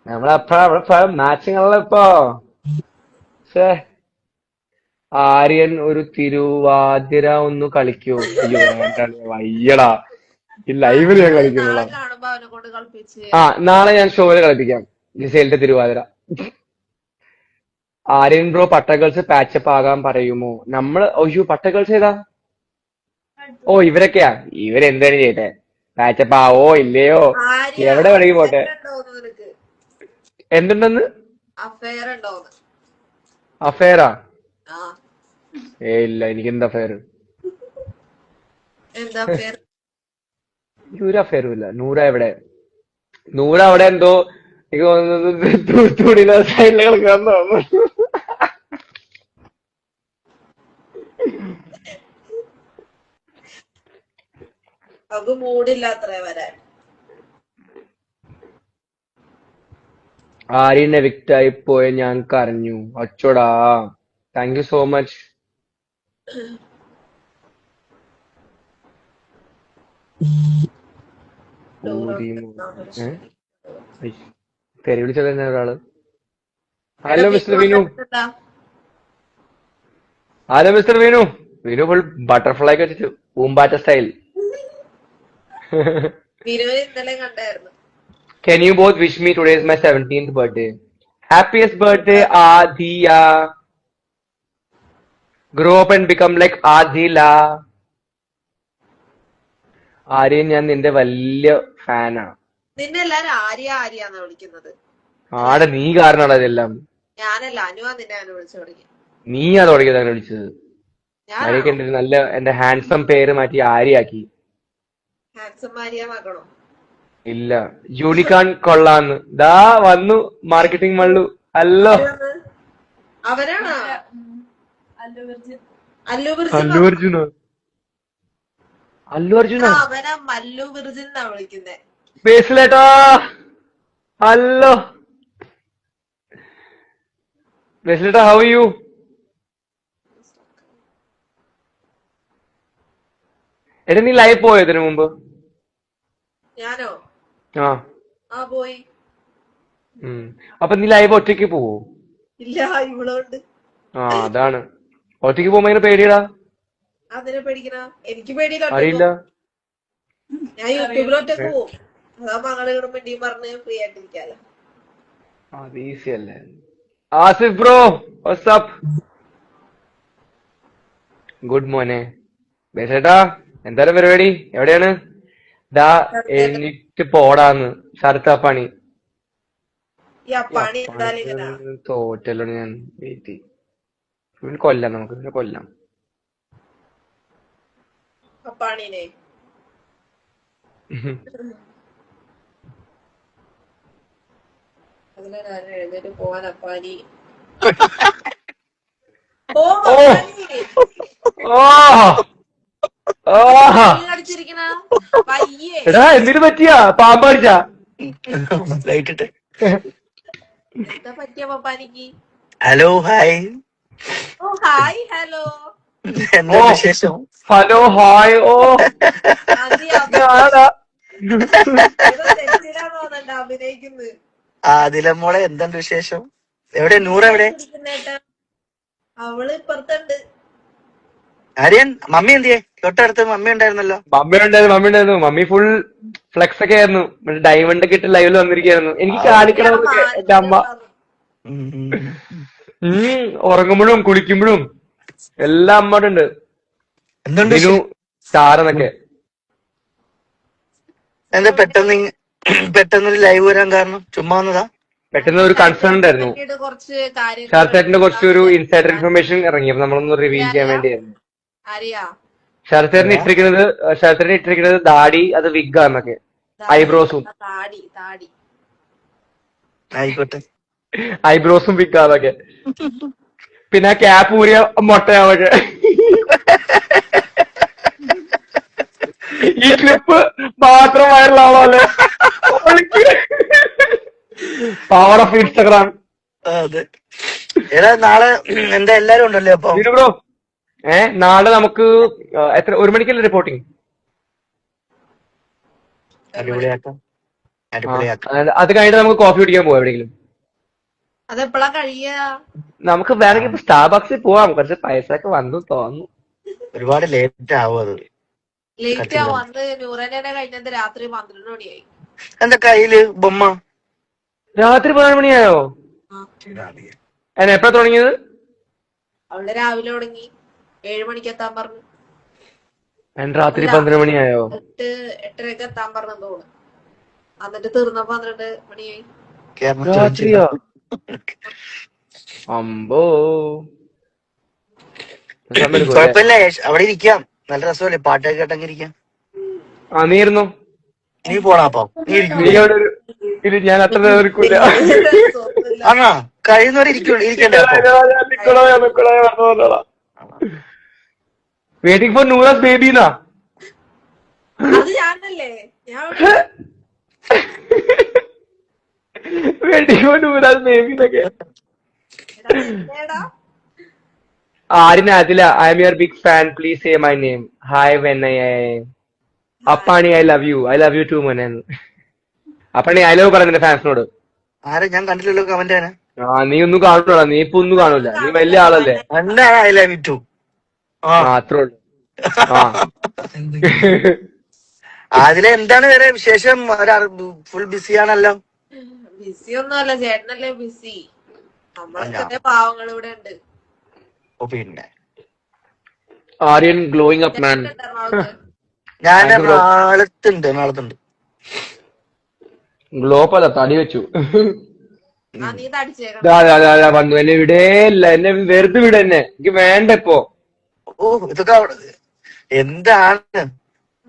നമ്മളെപ്പോഴും മാച്ചിങ് ആണല്ലോ ഇപ്പൊ. ഛേ, ആര്യൻ ഒരു തിരുവാതിര ഒന്ന് കളിക്കോ? അയ്യോ വേണ്ട, വയ്യടാ, ഈ ആ ലൈവിൽ ഞാൻ അത് നാളെ കളിക്കുന്നുള്ള. കാണുമ്പോ അവനെ കൊണ്ട് കളിപ്പിച്ച് ആ, നാളെ ഞാൻ ഷോയില് കളിപ്പിക്കാം ജിസേലിന്റെ തിരുവാതിര. ആര്യൻ ബ്രോ പട്ടഗേൾസ് പാച്ചപ്പ് ആകാൻ പറയുമോ? നമ്മള് ഒയ്യോ പട്ടഗേൾസ് ഏതാ? ഓ ഇവരൊക്കെയാ. ഇവരെന്താണ് ചെയ്തേ? പാച്ചപ്പ് ആവോ ഇല്ലയോ? ആര്യ എവിടെ വേണമെങ്കിൽ പോട്ടെ. അഫയർ ഉണ്ടോന്ന് നിനക്ക്? എന്തുണ്ടെന്ന്? അഫയർ ഉണ്ടോന്ന്? അഫയറാ? ആ ഇല്ല, എനിക്ക് എന്താ അഫയർ? എന്താ അഫയർ? ഒരു അഫയറും ഇല്ല. നൂറ എവിടെ? നൂറ അവിടെ എന്തോ എനിക്ക് തോന്നുന്നത് തൂത്തുക്കുടിയിലെ സൈഡിൽ കളിക്കാൻ തോന്നുന്നു. അവക്ക് മൂടില്ലാത്രേ വരാൻ. ആര്യൻ എവിക്റ്റ് ആയി പോയ ഞാൻ കരഞ്ഞു. അച്ചോടാ, thank you so much. Theri വിളിച്ചത് തന്നെ ഒരാള്. Hello mister Vinu. Hello mister Vinu. Vinu full butterfly ഒക്കെ വെച്ചിട്ട് പൂമ്പാറ്റ സ്റ്റൈൽ. വിനുവിനെ ഇന്നലെ കണ്ടായിരുന്നു. Can you both wish me today is my 17th birthday? Happiest birthday, Adhiya. Grow up and become like Adhila. Aryan, ഞാൻ നിന്റെ വലിയ ഫാനാ. നിന്നെ എല്ലാരും ആര്യ ആര്യാന്നാ വിളിക്കുന്നത്. ആടെ നീ കാരണമാണ് ഇതെല്ലാം. ഞാനല്ല, അനുവാ നിന്നെ അവനെ വിളിച്ചു തുടങ്ങി. നീയാ തുടങ്ങിയത് അങ്ങനെ വിളിച്ചത്. ഞാനാണോ? ആര്യക്ക് എന്റെ നല്ല എന്റെ ഹാൻസം പേര് മാറ്റി ആര്യയാക്കി. ഹാൻസം ആര്യാന്നാക്കണോ? ഇല്ല, യൂണിക്കോൺ കൊള്ളാന്ന്. ദാ വന്നു മാർക്കറ്റിംഗ് മള്ളു. ഹലോ. അവരാണോ? അല്ലു വിർജിൻ. അല്ലു വിർജിൻ. അല്ലു അർജുനോ? അല്ലു അർജുനോ? അവനാ മല്ലു വിർജിൻ എന്നാ വിളിക്കുന്നേ. ബേസിലേട്ടാ ഹലോ. ബേസിലേട്ടാ, ഹൗ യു? എടാ നീ ലൈവ് പോയോ ഇതിനു മുമ്പ്? ഞാനോ? ആ. പോയി. അപ്പൊ നീ ലൈവ് ഒറ്റയ്ക്ക് പോവോ? ഇല്ല, ഇവളുണ്ട്. അതാണ്. ഒറ്റയ്ക്ക് പോകുമ്പോ ഇങ്ങനെ പേടിയടാ. അതിനെ പേടിക്കണ? എനിക്ക് പേടിയില്ല. അറിയില്ല. ഞാൻ യൂട്യൂബിലൊറ്റക്ക് പോവും. അതാ മകളുടെ വേണ്ടിയും പറഞ്ഞ് ഫ്രീ ആയിട്ടിരിക്കാലോ. അത് ഈസി അല്ലേ. Asif bro, WhatsApp. ഗുഡ് മോനെ. ബേസേട്ടാ, എന്തായാലും പരിപാടി എവിടെയാണ്? ദാ എനിക്ക് പോടാന്ന് ശരത്താ പണി. ഈ അപ്പാണി എന്തായാലും ഇങ്ങനെ തോറ്റല്ലോ ഞാൻ. വെയിറ്റ് കൊല്ലാം, നമുക്ക് ഇതിനെ കൊല്ലാം. അപ്പാണിനെ അതിനെ ഞാൻ എഴുന്നേറ്റ് പോവാൻ അപ്പാനി. ഓ അടിച്ചിരിക്കണ പയ്യേ. എടാ എന്തിനു പറ്റിയാ? പാമ്പടിച്ചാ? എന്താ പറ്റിയ പപ്പാനിക്ക്? Hello hi. ഓ ഹായ് ഹലോ. എന്താ വിശേഷം? Hello hi. ഓ ഞാനാ. തെറ്റിടാൻ തോന്നണ്ട അഭിനയിക്കുന്നത്. ആദിലമ്മോളെ എന്തുണ്ട് വിശേഷം? എവിടെ നൂറ്? എവിടെ? അവള് ഇപ്പുറത്തുണ്ട്. ആര്യൻ, മമ്മി എന്തിയെ? തൊട്ടടുത്ത് മമ്മി ഉണ്ടായിരുന്നല്ലോ. മമ്മി ഉണ്ടായിരുന്നു. മമ്മി ഫുൾ ഫ്ലെക്സ് ഒക്കെ ആയിരുന്നു. ഡയമണ്ട് ഒക്കെ ഇട്ട് ലൈവിൽ വന്നിരിക്കായിരുന്നു. എനിക്ക് കാണിക്കണമെന്നൊക്കെ എന്റെ അമ്മ. ഉറങ്ങുമ്പോഴും കുളിക്കുമ്പോഴും എല്ലാം അമ്മോടുണ്ട്. എന്തുണ്ട് വിനു സ്റ്റാറെന്നൊക്കെ. എന്താ പെട്ടെന്ന് ലൈവ് വരാൻ കാരണം? ചുമ്മാ വന്നതാ? പെട്ടെന്ന് ഒരു കൺസേൺ ഉണ്ടായിരുന്നു. കുറച്ച് കാര്യങ്ങൾ ശരത്തേട്ടന്റെ കുറച്ചൊരു ഇൻസൈഡർ ഇൻഫർമേഷൻ ഇറങ്ങി. അപ്പൊ നമ്മളൊന്ന് റിവീൽ ചെയ്യാൻ വേണ്ടിയായിരുന്നു. അറിയാ ശരത്തേട്ടന് ഇട്ടിരിക്കുന്നത് ദാടി, അത് വിഗാന്നൊക്കെ, ഐബ്രോസും. താടി ആയിക്കോട്ടെ. ഐബ്രോസും വിഗാന്നൊക്കെ. പിന്നെ ക്യാപ്പ് ഊരിയ മൊട്ടയാവൊക്കെ. ഈ ക്ലിപ്പ് മാത്രം വൈറലാണോ അല്ലേ? Power of Instagram. അതെ. എടാ നാളെ എന്താ എല്ലാരും ഉണ്ടല്ലേ അപ്പൊ? നീനു ബ്രോ, നാളെ നമുക്ക് എത്ര 1 മണിക്കല്ലേ റിപ്പോർട്ടിങ്? ഒരു മണി. അടിപൊളിയാക്കാം, അടിപൊളിയാക്കാം. അത് കഴിഞ്ഞിട്ട് നമുക്ക് കോഫി കുടിക്കാൻ പോവാം എവിടെയെങ്കിലും. അതെപ്പോഴാ കഴിയ? നമുക്ക് വേണമെങ്കിൽ ഇപ്പൊ സ്റ്റാർബക്സിൽ പോവാം. കുറച്ച് പൈസ ഒക്കെ വന്നു തോന്നുന്നു. ഒരുപാട് ലേറ്റ് ആവും അത്. ലേറ്റ് ആവും. അന്ന് നൂറനെ കഴിഞ്ഞത് രാത്രി 12 മണിയായി. എന്റെ കയ്യില് ബൊമ്മ. രാത്രി 12 മണിയായോ? എപ്പോഴാ തുടങ്ങിയത്? അവള് രാവിലെ തുടങ്ങി 7 മണിക്ക് എത്താൻ പറഞ്ഞു. രാത്രി 12 മണിയായോ? 8-8:30 എത്താൻ പറഞ്ഞു തോന്നുന്നു. എന്നിട്ട് തീർന്നപ്പോ 12 മണിയായി. രാത്രിയോ? അമ്പോ, കുഴപ്പമില്ല, അവിടെ ഇരിക്കാം. നല്ല രസമല്ലേ പാട്ടൊക്കെ കേട്ടങ്ങ് ഇരിക്കാം. നീ ഇരുന്നോ? നീ പോണാ അപ്പൊ? നീ നീ ഇരിക്കൂല? അവിടെ ഇല്ല, ഞാൻ അത്ര നിൽക്കൂല. ആണോ? കഴിയുന്നവരെ ഇരിക്കണ്ടേ അപ്പൊ? വെയിറ്റിംഗ് ഫോർ നൂറാസ് ബേബിന്നാ. അത് ഞാനല്ലേ? ഞാൻ വെയിറ്റിംഗ് ഫോർ നൂറാസ് ബേബിന്നൊക്കെ. എടാ ആരിന അതില I am your big fan, please say my name. Hi വെണ്ണയ. അപ്പാണി ഐ ലവ് യു ടു മോനെ. അപ്പാണി ഐ ലവ് പറഞ്ഞ ഫാൻസിനോട്. ആരെ ഞാൻ കണ്ടില്ലല്ലോ കമന്റ് ആണ്. നീ ഒന്നും കാണൂടാ, നീ ഇപ്പൊ ഒന്നും കാണൂല, നീ വലിയ ആളല്ലേ. എന്താണ് ഐ ലവ് യു ടു? അത്രേ ഉള്ളു. അതിലെ എന്താണ് വേറെ വിശേഷം? ഫുൾ ബിസി ആണല്ലോ. ബിസി ഒന്നും അല്ല, ചേട്ടനല്ലേ ബിസി. നമ്മളൊക്കെ പാവങ്ങൾ ഇവിടെ ഉണ്ട്. ഓ പിന്നെ ആര്യൻ ഗ്ലോയിങ് അപ്പ് മാൻ. ഞാൻ നാളത്തുണ്ട്. ഗ്ലോപ്പ് അല്ല, തടി വെച്ചു. നീ തടിച്ചേക്കണം. വന്നു. എന്നെ വിടേല്ല, എന്നെ വെറുതെ വിട. എന്നെ എനിക്ക് വേണ്ട ഇപ്പൊ. ഓ ഇതൊക്കെ എന്താണ്?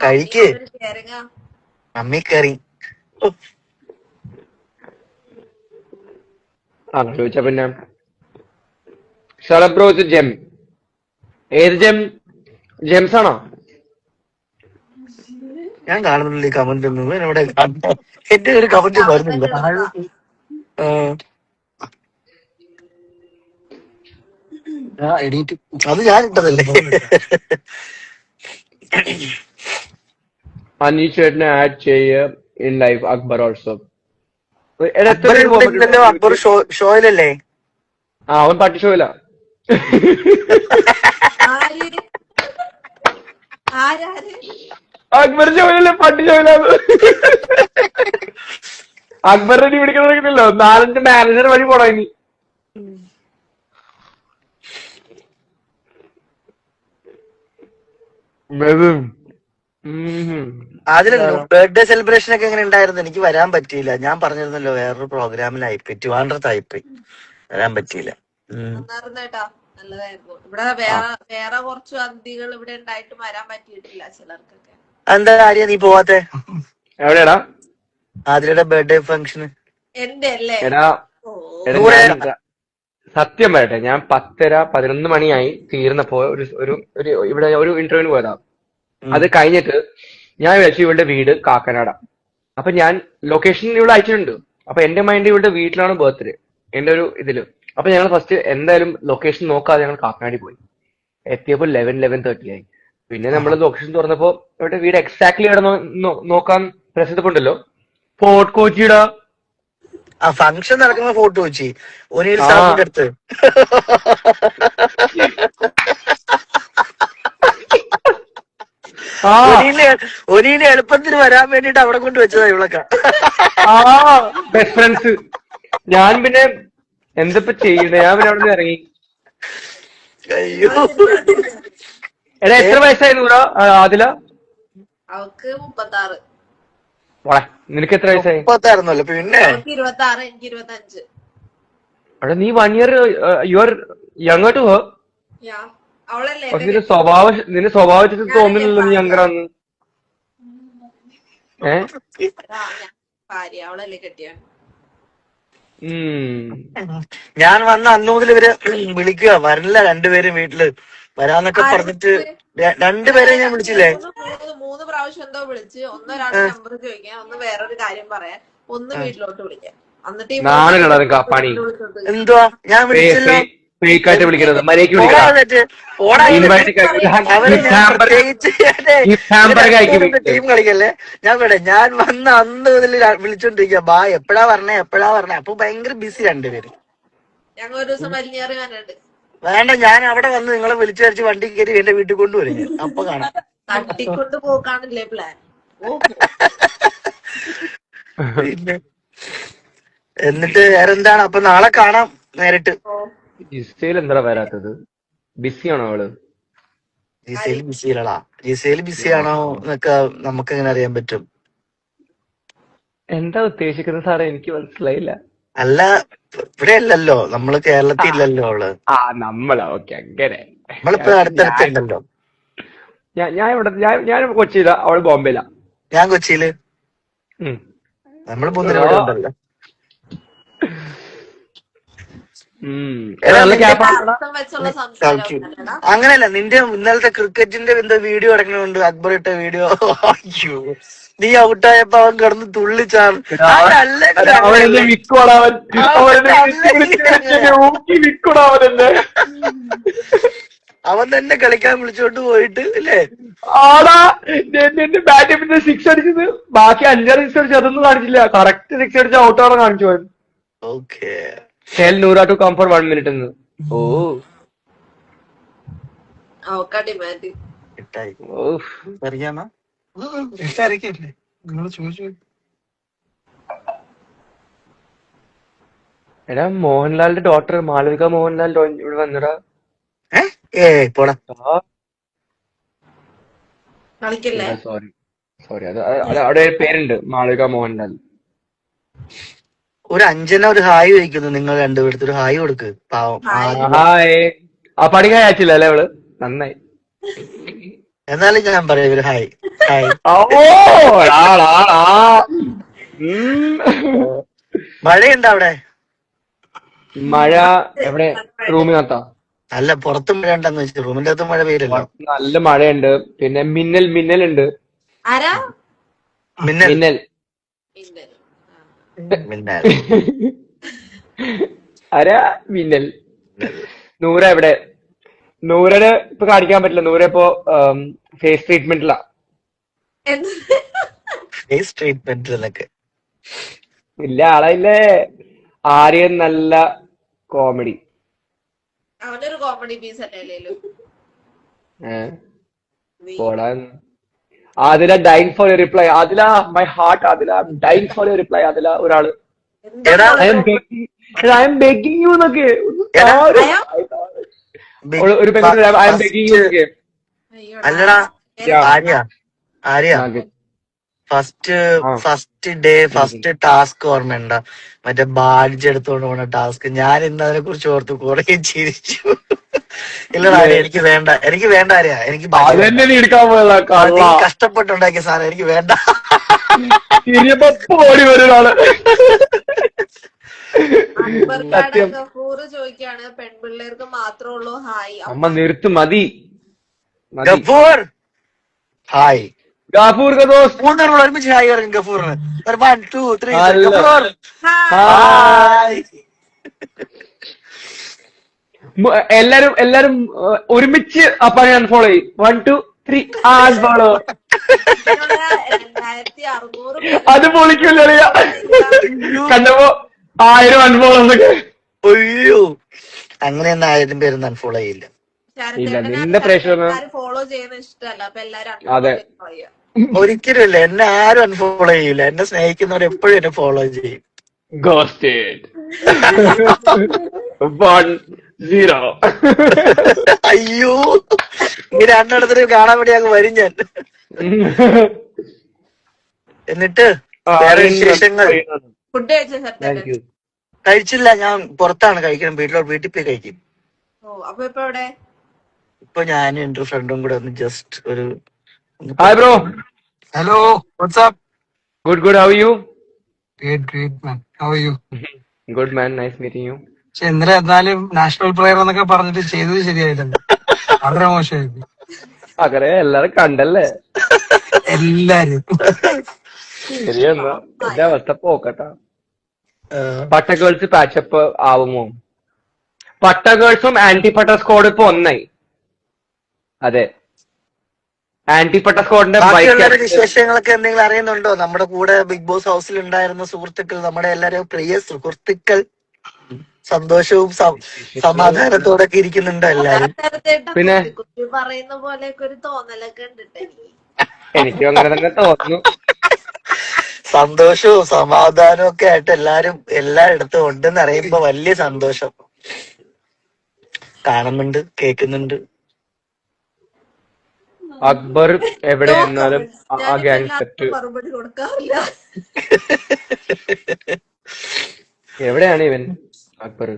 കഴിക്ക് മമ്മി കറി. ചോദിച്ച പിന്നെ ബ്രോ ജെം. ഏത് ജെം? ജെംസ് ആണോ? ഞാൻ കാണുന്നില്ല ഈ കമന്റ് ഒന്നും. ഇവിടെ എന്റെ ഒരു കമന്റ് വരുന്നില്ല. എണീറ്റ് അത് ഞാൻ ഇട്ടതല്ലേ. അനീഷ് ചേട്ടനെ ആഡ് ചെയ്യ in life. Akbar also. Akbar ഷോയിലല്ലേ? അവൻ പട്ടി ഷോയില്ല. അക്ബർ ഷോയിലല്ലേ, പട്ടി ഷോയില്ല. അക്ബറിനെ പിടിക്കണല്ലോ. 4-5 മാനേജർ വഴി പോടാ ഇനി. അതിലല്ലോ ബർത്ത്ഡേ സെലിബ്രേഷൻ ഒക്കെ എങ്ങനെ ഉണ്ടായിരുന്നു? എനിക്ക് വരാൻ പറ്റിയില്ല. ഞാൻ പറഞ്ഞിരുന്നല്ലോ വേറൊരു പ്രോഗ്രാമിലായിപ്പോയി, 200th ആയിപ്പോയി, വരാൻ പറ്റിയില്ല. നല്ലതായിരുന്നു. ഇവിടെ വേറെ കുറച്ചു അതിഥികൾ ഇവിടെ ഉണ്ടായിട്ട് വരാൻ പറ്റിയിട്ടില്ല ചിലർക്കൊക്കെ. എന്താ കാര്യം നീ പോവാത്തെ? എവിടെയാടാ ആതിരയുടെ ബർത്ത്ഡേ ഫംഗ്ഷന്? എന്റെ അല്ലേ? സത്യം പറയട്ടെ, ഞാൻ 10:30-11 മണിയായി തീർന്നപ്പോ ഇവിടെ ഒരു ഇന്റർവ്യൂവിന് പോയതാ. അത് കഴിഞ്ഞിട്ട് ഞാൻ വിളിച്ചു ഇവളുടെ വീട് കാക്കനാട. അപ്പൊ ഞാൻ ലൊക്കേഷൻ ഇവിടെ അയച്ചിട്ടുണ്ട്. അപ്പൊ എന്റെ മൈൻഡ് ഇവളുടെ വീട്ടിലാണ് ബർത്ത്ഡേ, എന്റെ ഒരു ഇതില്. അപ്പൊ ഞങ്ങൾ ഫസ്റ്റ് എന്തായാലും ലൊക്കേഷൻ നോക്കാതെ ഞങ്ങൾ കാക്കനാടി പോയി. എത്തിയപ്പോ 11-11:30 ആയി. പിന്നെ നമ്മൾ ലൊക്കേഷൻ തുറന്നപ്പോ ഇവരുടെ വീട് എക്സാക്ട്ലി ഇവിടെ നോക്കാൻ പ്രസിദ്ധപ്പെട്ടല്ലോ, ഫോർട്ട് കൊച്ചിയുടെ. ആ ഫംഗ്ഷൻ നടക്കുന്ന ഫോട്ടോ വെച്ച് ഒനിയിൽ സാറിന്റെ അടുത്ത്. ഒനിയിലെ എളുപ്പത്തിന് വരാൻ വേണ്ടിട്ട് അവിടെ കൊണ്ട് വെച്ചതാ ഇവളൊക്കെ. Best friends. ഞാൻ പിന്നെ എന്തപ്പോ ചെയ്യണേ, ഞാൻ പിന്നെ അവിടെ നിന്ന് ഇറങ്ങി. അയ്യോ എടാ എത്ര വയസ്സായിരുന്നു ആദില? അവക്ക് 36. നിനക്ക് എത്ര വയസ്സായി? 36 പിന്നെ 26, എനിക്ക് 25. അവിടെ നീ 1 year you are younger to her. അവളല്ലേ നിന്റെ സ്വഭാവത്തിൽ തോന്നുന്നില്ലല്ലോ നീ യങ്ങറാന്ന്. ഭാര്യ, അവളല്ലേ കെട്ടിയ. ഞാൻ വന്ന അന്ന് മുതൽ ഇവര് വിളിക്കുക, വരില്ല രണ്ടുപേരും വീട്ടില് വരാന്നൊക്കെ പറഞ്ഞിട്ട്. രണ്ടുപേരെ ഞാൻ വിളിച്ചില്ലേ? 3 പ്രാവശ്യം എന്തോ വിളിച്ച്. ഒന്നൊരാളുടെ നമ്പർ ചോദിക്കാൻ, ഒന്ന് വേറൊരു കാര്യം പറയാൻ, ഒന്ന് വീട്ടിലോട്ട് വിളിക്കാൻ. എന്നിട്ട് ഈ നാണല്ലടാ നിനക്ക് ആ പണി. എന്തുവാ ഞാൻ വിളിച്ചല്ലോ. ഫേക്ക് ആയിട്ട് വിളിക്കുന്നത് മര്യാദയ്ക്ക് ഓടാ വിളിക്കണം. എന്നിട്ട് ഓടാ ഇൻവൈറ്റ് അവര് ഞാൻ പ്രത്യേകിച്ച് ടീം കളിക്കല്ലേ. ഞാൻ വന്ന അന്ന് മുതൽ വിളിച്ചോണ്ടിരിക്കുക ബാ എപ്പോഴാ പറഞ്ഞേ അപ്പൊ ഭയങ്കര ബിസി രണ്ടുപേരും. ഞങ്ങൾ ഒരു ദിവസം വലിഞ്ഞേറി വരണ്ട്. വേണ്ട ഞാൻ അവിടെ വന്ന് നിങ്ങളെ വിളിച്ചു വരച്ച് വണ്ടി കയറി എന്റെ വീട്ടിൽ കൊണ്ടുവരും ഞാൻ. അപ്പൊ കാണാം. തട്ടിക്കൊണ്ട് പോക്കാണല്ലേ പ്ലാൻ. പിന്നെ എന്നിട്ട് വേറെന്താണ്? അപ്പൊ നാളെ കാണാം നേരിട്ട്. ജിസയിൽ എന്താ വരാത്തത്? ബിസിയാണോ അവള്? ജിസയിൽ ബിസിയിലടാ. ജിസയിൽ ബിസിയാണോ എന്നൊക്കെ നമുക്ക് എങ്ങനെ അറിയാൻ പറ്റും? എന്താ ഉദ്ദേശിക്കുന്നത് സാറേ? എനിക്ക് മനസ്സിലായില്ല. അല്ല ഇവിടെ അല്ലല്ലോ, നമ്മള് കേരളത്തിൽ ഇല്ലല്ലോ അവള്. നമ്മളാ ഓക്കെ അങ്ങനെ. നമ്മളിപ്പോ അടുത്തടുത്തുണ്ടല്ലോ. ഞാൻ കൊച്ചിയില, അവള് ബോംബെയിലാ. ഞാൻ കൊച്ചിയില്. നമ്മള് മൂന്നിനും ഇവിടെ ഉണ്ടല്ലോ. അർത്ഥം വെച്ചുള്ള സംസാരം. അങ്ങനെയല്ല, നിന്റെ ഇന്നലത്തെ ക്രിക്കറ്റിന്റെ എന്തോ വീഡിയോ ഇറങ്ങുന്നുണ്ട്, അക്ബർ ഇട്ട വീഡിയോ. അയ്യോ നീ ഔട്ടായപ്പോ അവൻ കിടന്ന് തുള്ളിച്ചാണ്. അവൻ തന്നെ കളിക്കാൻ വിളിച്ചോണ്ട് പോയിട്ട് അല്ലേ? ആടാ എന്റെ ബാറ്റ് സിക്സ് അടിച്ചത്, ബാക്കി 5-6 സിക്സ് അടിച്ചു, അതൊന്നും കാണിച്ചില്ല. കറക്റ്റ് സിക്സ് അടിച്ച ഔട്ടാണ് കാണിച്ചു പോയത്. Okay Tell Noora to come for 1 minute എന്ന്. ഓ അറിയാമോ? എടാ മോഹൻലാലിന്റെ ഡോക്ടർ മാളവിക മോഹൻലാൽ ഇവിടെ വന്നടാ. പോടാ. സോറി അത് അവിടെ ഒരു പേരുണ്ട്, മാളവിക മോഹൻലാൽ. ഒരു അഞ്ജന ഒരു ഹായ് വയ്ക്കുന്നു. നിങ്ങൾ രണ്ടുപേർത്ത് ഒരു ഹായ് കൊടുക്ക്. പാവം. ഹായ്. ആ പഠിക്കാൻ അയച്ചില്ല അല്ലേ അവള്? നന്നായി. എന്നാലും ഞാൻ പറയാം ഒരു ഹായ്. ഹായ്. മഴയുണ്ടോ അവിടെ? മഴ എവിടെ? റൂമിനകത്താ? അല്ല പുറത്തും മഴ ഉണ്ടെന്ന് വെച്ചു. റൂമിന്റെ അകത്ത് മഴ പെയ്യല്ലോ. നല്ല മഴയുണ്ട്. പിന്നെ മിന്നലുണ്ട്. മിന്നൽ ആരാ? മിന്നൽ. നൂറ എവിടെ? നൂറന് ഇപ്പൊ കാണിക്കാൻ പറ്റില്ല. നൂറ ഇപ്പൊ ഫേസ് ട്രീറ്റ്മെന്റിലാ. ഫേസ് ട്രീറ്റ്മെന്റിലൊക്കെ ഇല്ല ആളായില്ലേ. ആര്യൻ നല്ല കോമഡി. അവനൊരു കോമഡി പീസ് അല്ലേ? പോടാ. അതില ഡൈങ് ഫോർ യു റിപ്ലൈ. അതില മൈ ഹാർട്ട്. അതില ഡൈങ് ഫോർ യു റിപ്ലൈ. അതില ഒരാള് ഐ എം ബെഗിങ് യു എന്നൊക്കെ ഒരു പെൺകുട്ടി ഐ എം ബെഗിങ് യു എന്നൊക്കെ. അല്ലടാ ആര്യ ഫസ്റ്റ് ടാസ്ക് ഓർമ്മയുണ്ട? മറ്റേ ബാഡ്ജ് എടുത്തോണ്ട് പോണ ടാസ്ക്. ഞാൻ ഇന്ന് അതിനെ കുറിച്ച് ഓർത്ത് കുറെ ചിരിച്ചു. ഇല്ലടാ എനിക്ക് വേണ്ട ആര്യ. എനിക്ക് കഷ്ടപ്പെട്ടുണ്ടാക്കിയ സാധനം എനിക്ക് വേണ്ട. ഓടി വരാള്. ചോദിക്കാണ് പെൺപിള്ളേർക്ക് മാത്രമേ ഉള്ളൂ ഹായ്. അമ്മ നിർത്ത്, മതി. ഗഫൂർ ഹായ്. ഗഫൂർ മൂന്നൂറ് ഒരുമിച്ച് ഹായ് പറയും ഗഫൂറിന്. 1 2 3 ഗഫൂർ ഹായ്. എല്ലാരും ഒരുമിച്ച് അപ്പാനെ അൺഫോളോ ചെയ്യും. 1 2 3 അൺഫോളോ. 2600 അത് പൊളിക്കില്ല കണ്ടപ്പോ 1000 അൺഫോളോ എന്നൊക്കെ. അയ്യോ അങ്ങനെയൊന്നും 1000 പേരൊന്നും അൺഫോളോ ചെയ്യില്ല. ഇല്ല നിന്റെ പ്രേക്ഷകർ ഫോളോ ചെയ്യുന്ന ഇഷ്ടമല്ല. അപ്പൊ എല്ലാരും അതെ ഒരിക്കലും ഇല്ല. എന്നെ ആരും അൺഫോളോ ചെയ്യില്ല. എന്നെ സ്നേഹിക്കുന്നവർ എപ്പോഴും എന്നെ ഫോളോ ചെയ്യും. Ghosted. 1 0. അയ്യോ ഈ രണ്ടിടത്തിന് കാണാൻ വേണ്ടി അങ്ങ് വരും ഞാൻ. എന്നിട്ട് വേറെ വിശേഷങ്ങൾ? ഫുഡ് കഴിച്ച? കഴിച്ചില്ല, ഞാൻ പുറത്താണ് കഴിക്കണം. വീട്ടിൽ പോയി കഴിക്കും. അപ്പൊ ഇപ്പൊ എവിടെ? ഇപ്പൊ ഞാനും എന്റെ ഫ്രണ്ടും കൂടെ ഒന്ന് ജസ്റ്റ് ഒരു Hi bro. Hello, what's up? Good. How are you? Great man. How are you? Good man. Nice meeting you. Chandra എന്നാലും നാഷണൽ പ്ലെയർ എന്നൊക്കെ പറഞ്ഞിട്ട് ചെയ്തത് ശരിയായില്ലല്ലോ. വളരെ മോശമായിരുന്നു. അങ്ങനെ എല്ലാരും കണ്ടല്ലേ എല്ലാരും. ശരിയെന്നാ എന്റെ അവസ്ഥ പോക്കട്ടാ. പട്ട ഗേൾസ് പാച്ചപ്പ് ആവുമോ? പട്ട ഗേൾസും ആന്റി പട്ട സ്ക്വാഡും ഇപ്പൊ ഒന്നായി. അതെ, ആന്റി പട്ട സ്ക്വാഡിന്റെ ബാക്കിയുള്ളവരുടെ വിശേഷങ്ങളൊക്കെ എന്തെങ്കിലും അറിയുന്നുണ്ടോ? നമ്മുടെ കൂടെ ബിഗ് ബോസ് ഹൗസിൽ ഉണ്ടായിരുന്ന സുഹൃത്തുക്കൾ, നമ്മുടെ എല്ലാവരും പ്രിയ സുഹൃത്തുക്കൾ സന്തോഷവും സമാധാനത്തോടെ ഒക്കെ ഇരിക്കുന്നുണ്ടോ എല്ലാരും? പിന്നെ കുട്ടി പറയുന്ന പോലെയൊക്കെ ഒരു തോന്നലൊക്കെ ഉണ്ടിട്ടേ. എനിക്കും അങ്ങനെ തന്നെ തോന്നുന്നു. സന്തോഷവും സമാധാനവും ഒക്കെ ആയിട്ട് എല്ലാരും എല്ലായിടത്തും ഉണ്ടെന്ന് അറിയുമ്പോ വലിയ സന്തോഷം. കാണുന്നുണ്ട്, കേൾക്കുന്നുണ്ട്. അക്ബർ എവിടെ എന്നാലും ആ ഗ്യാങ് സെറ്റ് മറുപടി കൊടുക്കാറില്ല. എവിടെയാണ് ഇവൻ അക്ബർ?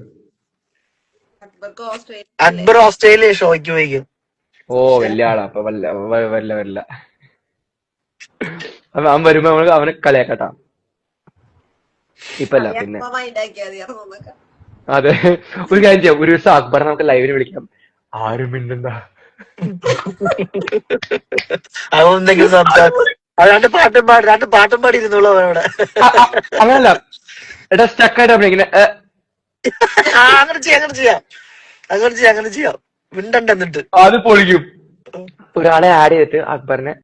അക്ബർക്ക് അക്ബർ ഓസ്ട്രേലിയ ഷോയ്ക്ക് പോയിക്കും. ഓ വലിയ ആളാ. അപ്പൊ വല്ല അപ്പൊ അവൻ വരുമ്പോ അവനെ കളിയാക്കട്ടാ. ഇപ്പല്ല പിന്നെ. അതെ, ഒരു കാര്യം ചെയ്യാം, ഒരു ദിവസം അക്ബർ നമുക്ക് ലൈവിന് വിളിക്കാം. ആരും മിണ്ടെന്താ? അതെന്തെങ്കിലും രണ്ട് പാട്ടും പാടിയിരുന്നുള്ളൂ അവനോട്. അങ്ങനല്ല, എടാ സ്റ്റക്കായിട്ട് ഇങ്ങനെ അങ്ങനെ ചെയ്യാം മിണ്ടണ്ട. എന്നിട്ട് അത് പൊളിക്കും. ഒരാളെ ആഡ് ചെയ്തിട്ട് അക്ബറിനെ